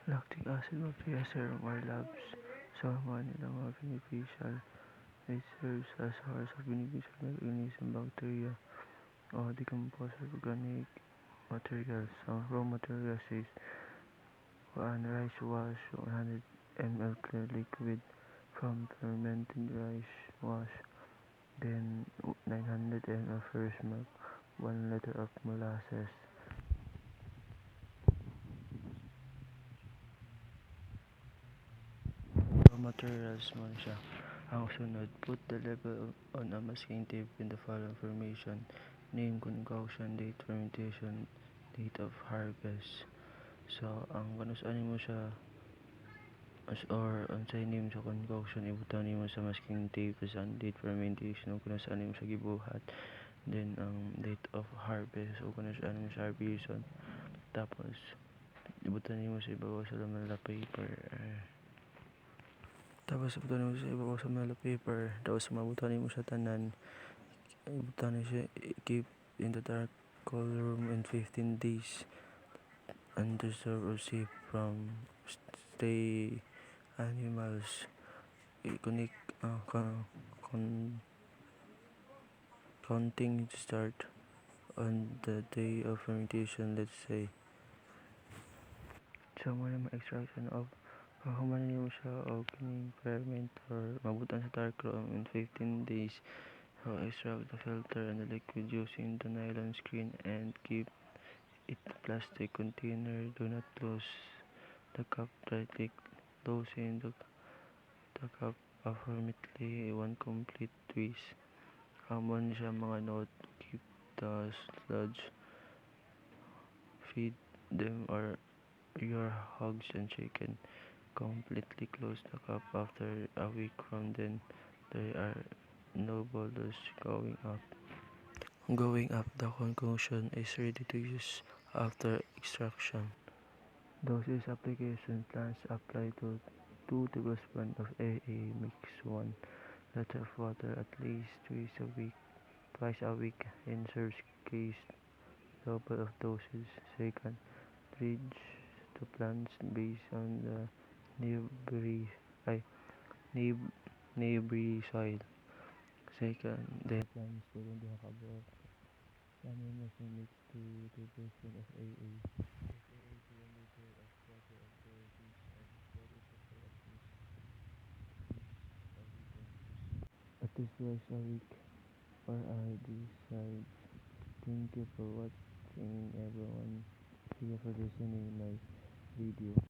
Lactic acid bacteria serum or labs. So, nilang mga beneficial. It serves as a source of beneficial microorganism bacteria or decompose organic materials. Some raw materials is 1 rice wash, 100 ml clear liquid from fermented rice wash, then 900 ml fresh milk, 1 liter of molasses. Raw materials man siya. Ang sunod, put the label on a masking tape with the following information: name, concoction, date, fermentation, date of harvest. So, ang kanus-ani mo siya or unsay name sa concoction, ibutan nimo sa masking tape sa date fermentation o kung saan nimo siya gibuhat. Then, ang date of harvest o kung saan nimo siya harveston. Tapos, ibutan nimo sa ibabaw sa laman paper. Tapos ibutan mo sa ibabaw sa mala paper. Tapos mabutan mo siya tanan. Ibutan mo siya keep in the dark cool room in 15 days. Undisturbed or safe from stray animals. Connect counting to start on the day of fermentation, let's say. So mo naman extraction of humanin mo siya o kining ferment or mabutan sa dark room in 15 days. So extract the filter and the liquid using the nylon screen and keep it plastic container. Do not close the cup tightly. Closing the cup approximately one complete twist. Hamon siya mga note. Keep the sludge. Feed them or your hogs and chicken. Completely close the cup after a week from then. There are no bubbles going up. The concoction is ready to use after extraction. Dosage application plans apply to 2 tablespoons of AA. Mix 1 liter of water at least twice a week. In serves case, double of dosage. Second, dredge the plants based on the neighboring ay, neighboring soil. Second, then plants tulong diha ka buok. Ano mo sa mix 2 tablespoons of AA. AA to 1 liter of water of dosage of water supply at least twice a week or are desired. Thank you for watching everyone. See you for listening my video.